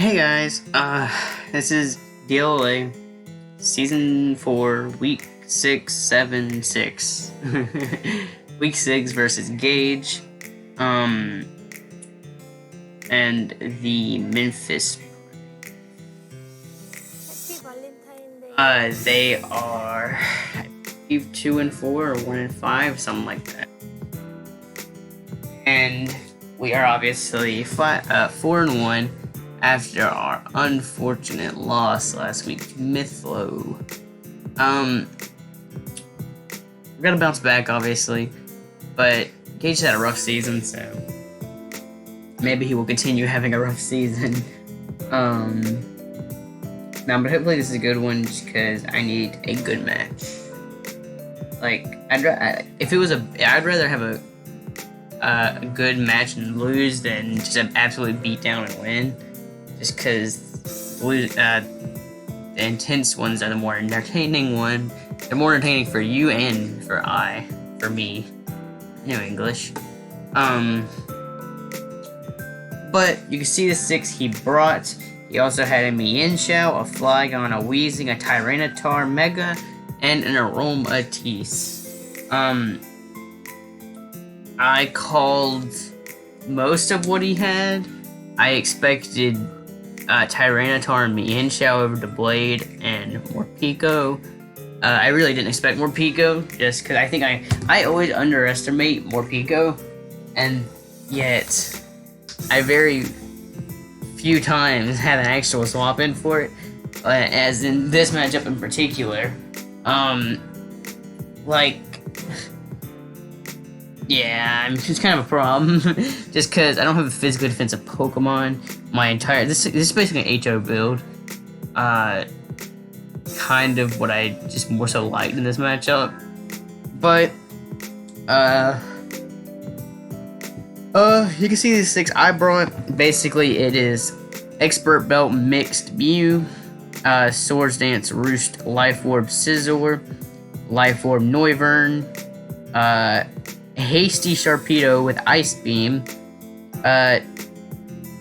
Hey guys, this is DLLA, Season 4, Week 6, 7, 6. Week 6 versus Gage, and the Memphis. They are, I believe, 2 and 4 or 1 and 5, something like that. And we are obviously 4 and 1. After our unfortunate loss last week to Mythlo. We're gonna bounce back, obviously, but Gage had a rough season, so maybe he will continue having a rough season. But hopefully this is a good one, just because I need a good match. Like, I'd rather have a good match and lose than just an absolute beatdown and win. Just because the intense ones are the more entertaining one. They're more entertaining for you and for me. No English. But you can see the 6 he brought. He also had a Mienshao, a Flygon, a Weezing, a Tyranitar Mega, and an Aromatisse. I called most of what he had. I expected Tyranitar and Mienshao over to Blade and Morpeko. I really didn't expect Morpeko, just because I think I always underestimate Morpeko, and yet I very few times have an actual swap in for it, as in this matchup in particular. Yeah, it's kind of a problem, just because I don't have a physically defensive Pokemon. This is basically an HO build. Kind of what I just more so liked in this matchup. But, you can see these 6 I brought. Basically, it is Expert Belt Mixed Mew, Swords Dance Roost Life Orb Scizor, Life Orb Noivern, Hasty Sharpedo with Ice Beam,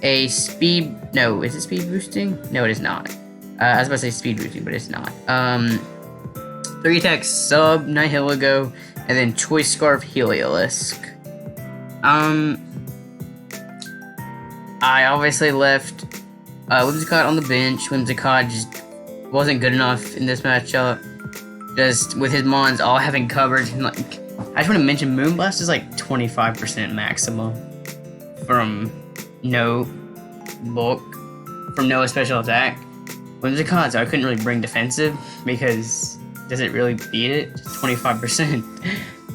is it speed boosting? No, it is not. I was about to say speed boosting, but it's not. 3 attack Sub Nihilego, and then Choice Scarf Heliolisk. I obviously left Whimsicott on the bench. Whimsicott just wasn't good enough in this matchup. Just with his mons all having coverage, and I just want to mention Moonblast is like 25% maximum from no special attack. Whimsicott, so I couldn't really bring defensive because does it really beat it? Just 25%.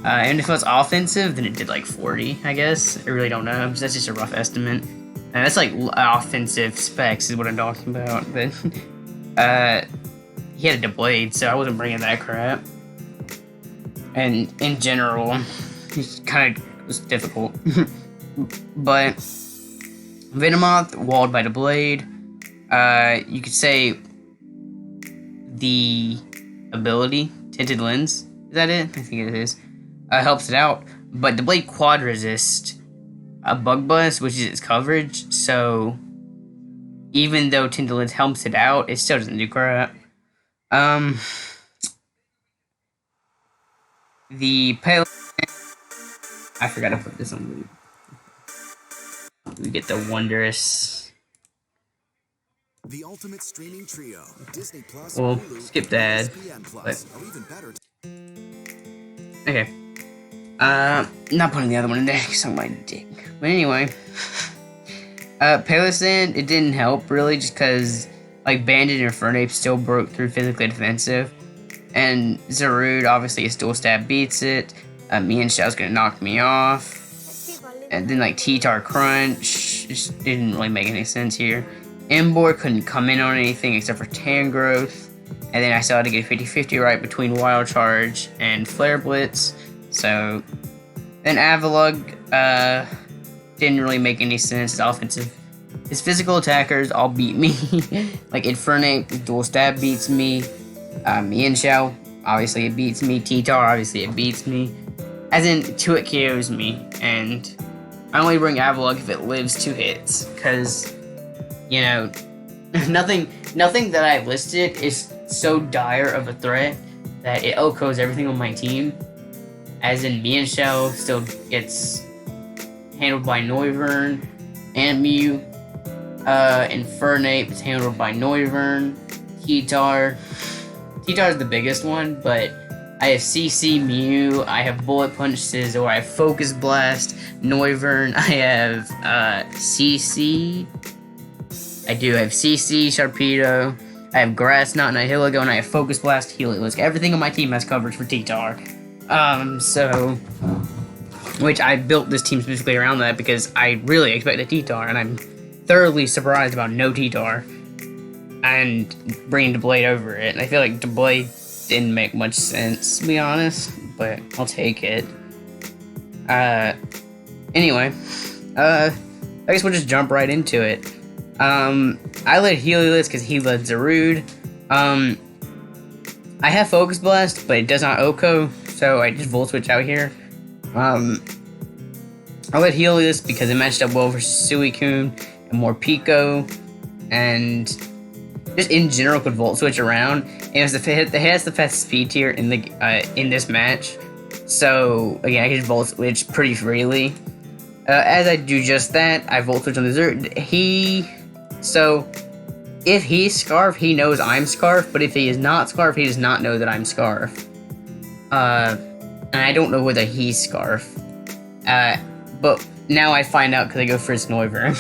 And if it was offensive, then it did like 40, I guess. I really don't know. That's just a rough estimate. And that's like offensive specs is what I'm talking about. But he had a Blade, so I wasn't bringing that crap. And in general, it kind of was difficult. But Venomoth, walled by the Blade. You could say the ability, Tinted Lens, is that it? I think it is. Helps it out. But the Blade quad resist a Bug Buzz, which is its coverage, so even though Tinted Lens helps it out, it still doesn't do crap. The Pale... I forgot to put this on loop. We get the wondrous... The ultimate streaming trio, Disney Plus. Well, skip that. But... Okay. Not putting the other one in there because I'm my dick. But anyway. Palisand, it didn't help really just because, like, Bandit and Primeapes still broke through physically defensive. And Zarude, obviously, his dual stab beats it. Mienshao's gonna knock me off. And then, like, T-Tar Crunch just didn't really make any sense here. Embor couldn't come in on anything except for Tangrowth. And then I still had to get 50-50 right between Wild Charge and Flare Blitz. So, then Avalugg, didn't really make any sense. His offensive, his physical attackers all beat me. Like Infernape, dual stab beats me. Mienshao, obviously it beats me. T-Tar, obviously it beats me. As in, 2-hit KOs me. And I only bring Avalugg if it lives 2 hits. Because, you know, nothing that I listed is so dire of a threat that it OHKOs everything on my team. As in, me and Shell still gets handled by Noivern and Mew. Infernape is handled by Noivern. T-Tar is the biggest one, but I have CC, Mew, I have Bullet Punch, Scizor, I have Focus Blast, Noivern, I have CC. I do have CC, Sharpedo, I have Grass Knot, and Nihilego, and I have Focus Blast, Heliolisk. Everything on my team has coverage for T-Tar. Which I built this team specifically around that because I really expected T-Tar, and I'm thoroughly surprised about no T-Tar and bringing DeBlade over it. And I feel like DeBlade didn't make much sense, to be honest, but I'll take it. Anyway, I guess we'll just jump right into it. I led Heliolisk because he led Zarude. I have Focus Blast, but it does not OHKO, so I just Volt Switch out here. I led Heliolisk because it matched up well versus Suicune and Morpeko, and just in general could Volt Switch around. And it has the fastest speed tier in this match, so again I can just Volt Switch pretty freely. As I do just that, I Volt Switch on the Zerd. So if he's Scarf, he knows I'm Scarf, but if he is not Scarf, he does not know that I'm Scarf. And I don't know whether he's Scarf. But now I find out because I go for his Noivern.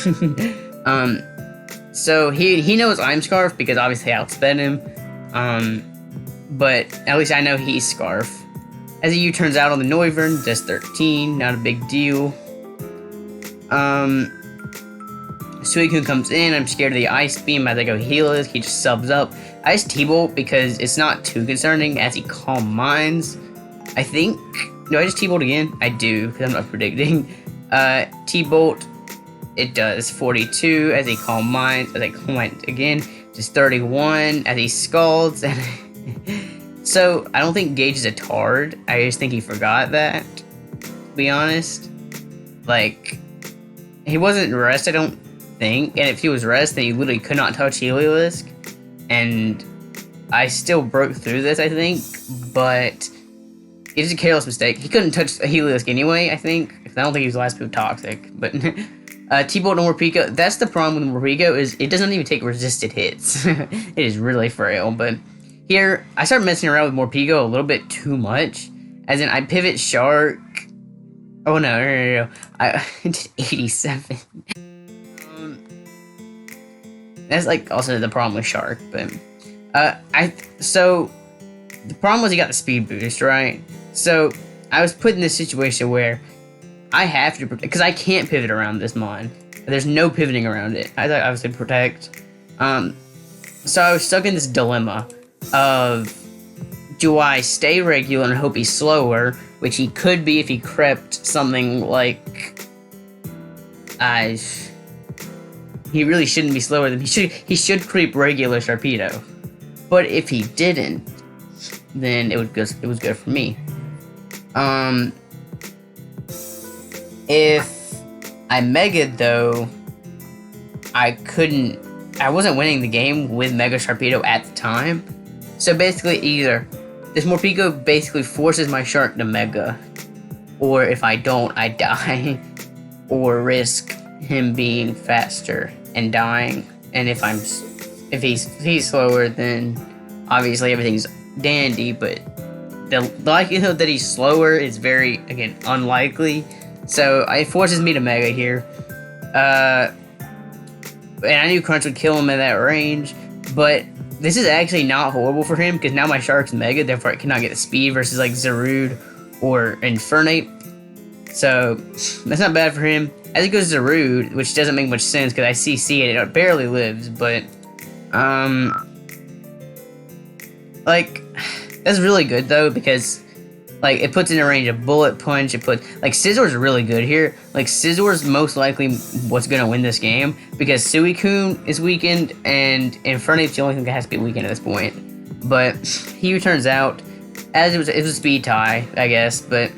So he knows I'm Scarf because obviously I outsped him. But at least I know he's Scarf. As a U turns out on the Noivern, does 13, not a big deal. Suicune comes in, I'm scared of the Ice Beam as I go Heliolisk, he just subs up. I just T-Bolt because it's not too concerning as he Calm Minds. I think, do I just T-Bolt again? I do, because I'm not predicting. T-Bolt, it does 42 as he Calm Minds, as I Calm Mind again, just 31 as he Scalds. So, I don't think Gage is a tard, I just think he forgot that, to be honest. Like, he wasn't rest, I don't think, and if he was rest, then he literally could not touch Heliolisk, and I still broke through this, I think, but it is a careless mistake. He couldn't touch a Heliolisk anyway, I think. I don't think he was the last move toxic, but T-Bolt and Morpeko, that's the problem with Morpeko, is it doesn't even take resisted hits. It is really frail, but here, I started messing around with Morpeko a little bit too much, as in I pivot Shark. Oh no. I did 87. That's like also the problem with Shark, but so the problem was he got the speed boost, right? So I was put in this situation where I have to protect because I can't pivot around this mon. There's no pivoting around it. I thought obviously protect. So I was stuck in this dilemma of do I stay regular and hope he's slower, which he could be if he crept something like he really shouldn't be slower than he should creep regular Sharpedo. But if he didn't, then it was good for me. If I Mega'd though, I wasn't winning the game with Mega Sharpedo at the time. So basically either this Morpeko basically forces my Shark to Mega, or if I don't, I die, or risk him being faster and dying. And if he's slower, then obviously everything's dandy, but the likelihood that he's slower is very, again, unlikely. So it forces me to Mega here. And I knew Crunch would kill him at that range, but this is actually not horrible for him because now my Shark's Mega, therefore it cannot get the speed versus like Zarude or Infernape. So that's not bad for him. As it goes to Zarude, which doesn't make much sense because I CC it, it barely lives, but like that's really good though because like it puts in a range of Bullet Punch. Like Scizor's really good here. Like Scizor's most likely what's gonna win this game because Suicune is weakened and Infernape's the only thing that has to be weakened at this point. But he turns out as it was a speed tie, I guess. But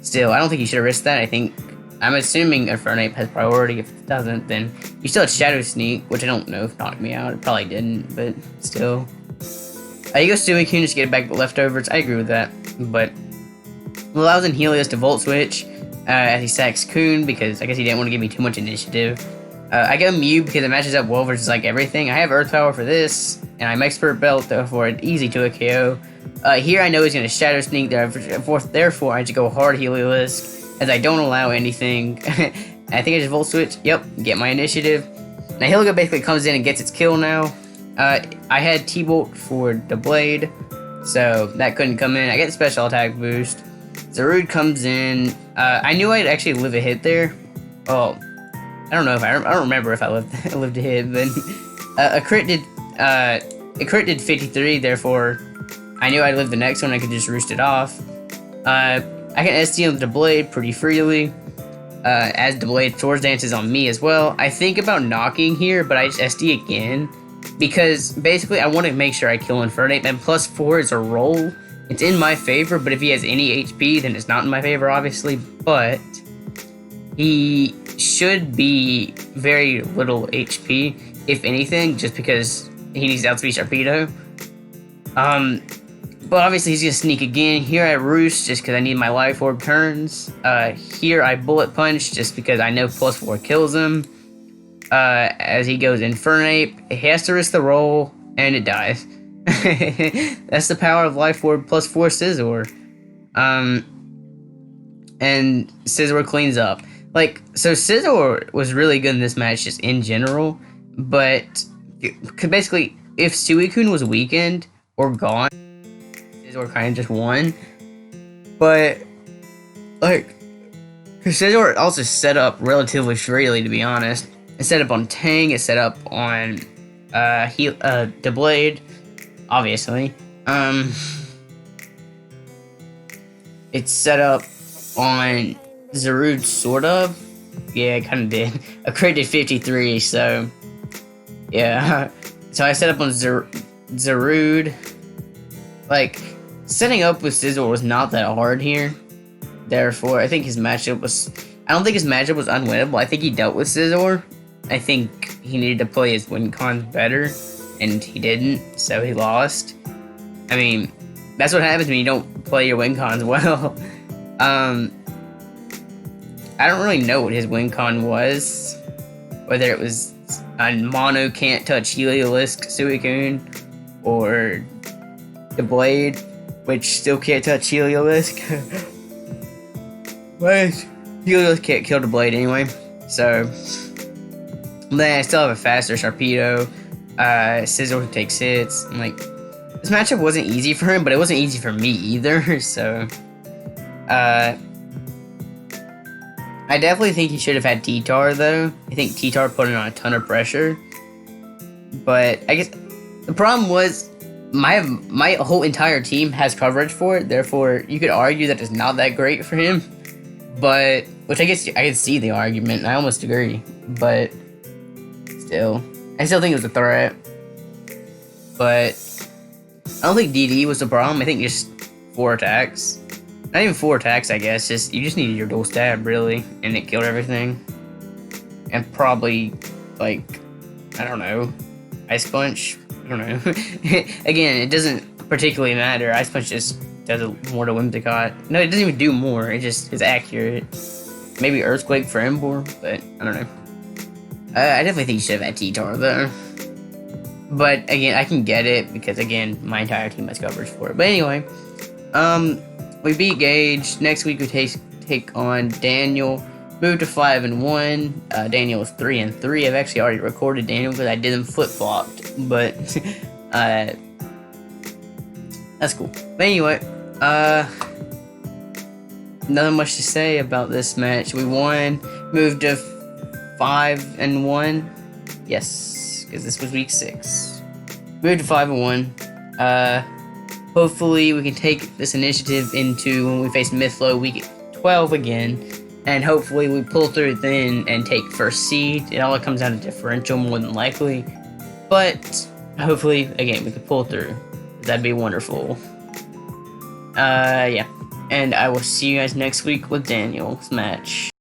still, I don't think he should have risked that. I think I'm assuming Infernape has priority. If it doesn't, then you still had Shadow Sneak, which I don't know if knocked me out. It probably didn't, but still. You go Suicune just to get back the leftovers. I agree with that, but allows in Helios to Volt Switch as he sacks Coon because I guess he didn't want to give me too much initiative. I go Mew because it matches up well versus like everything. I have Earth Power for this, and I'm Expert Belt, therefore it's easy to a KO. Here I know he's going to Shadow Sneak, therefore I just go hard Heliolisk, as I don't allow anything. I think I just Volt Switch, yep, get my initiative. Now Heliolisk basically comes in and gets its kill now. I had T-Bolt for the Blade, so that couldn't come in. I get the special attack boost. Zarude comes in. I knew I'd actually live a hit there. Oh, I don't know if I don't remember if I lived a hit, but a crit did 53. Therefore, I knew I'd live the next one. I could just roost it off. I can SD on the Blade pretty freely, as the Blade Swords dances on me as well. I think about knocking here, but I just SD again because basically I want to make sure I kill Infernape, and +4 is a roll. It's in my favor, but if he has any HP, then it's not in my favor, obviously. But he should be very little HP, if anything, just because he needs to outspeed Sharpedo. But obviously he's gonna sneak again. Here I Roost just because I need my Life Orb turns. Here I Bullet Punch just because I know +4 kills him. As he goes Infernape, he has to risk the roll, and it dies. That's the power of Life Orb +4 Scizor. And Scizor cleans up. Like, so Scizor was really good in this match just in general, but basically, if Suicune was weakened or gone, Scizor kind of just won. But, like, Scizor also set up relatively freely, to be honest. It's set up on Tang, it's set up on the Blade, obviously. It's set up on Zarude, sort of. Yeah, it kind of did. A crit did 53, so yeah. So I set up on Zarude. Like, setting up with Scizor was not that hard here. Therefore, I think his matchup was... I don't think his matchup was unwinnable. I think he dealt with Scizor. I think he needed to play his win cons better, and he didn't, so he lost. I mean, that's what happens when you don't play your win cons well. I don't really know what his win con was. Whether it was a mono can't touch Heliolisk Suicune, or the Blade, which still can't touch Heliolisk. But Heliolisk can't kill the Blade anyway, so then I still have a faster Sharpedo. Scizor takes hits. I'm like, this matchup wasn't easy for him, but it wasn't easy for me either, so I definitely think he should have had T-Tar, though. I think T-Tar put him on a ton of pressure. But I guess the problem was my whole entire team has coverage for it. Therefore, you could argue that it's not that great for him. But, which I guess I could see the argument. I almost agree. But still, I still think it was a threat. But I don't think DD was the problem. I think just 4 attacks. Not even 4 attacks, I guess. Just you just needed your dual stab, really, and it killed everything. And probably, like, I don't know, Ice Punch. I don't know. Again, it doesn't particularly matter. Ice Punch just does more to Whimsicott. No, it doesn't even do more. It just is accurate. Maybe Earthquake for Emboar, but I don't know. I definitely think you should have had T-Tar, though. But again, I can get it because again, my entire team has coverage for it. But anyway, we beat Gage. Next week we take on Daniel. Move to 5-1. Daniel is 3-3. I've actually already recorded Daniel because I did them flip-flopped. But that's cool. But anyway, nothing much to say about this match. We won. Moved to 5-1. Yes, because this was week 6. Moved to 5-1. Hopefully we can take this initiative into when we face Mythlo week 12 again, and hopefully we pull through then and take first seed. It all comes down to differential more than likely, but hopefully again we can pull through. That'd be wonderful. Yeah, and I will see you guys next week with Daniel's match.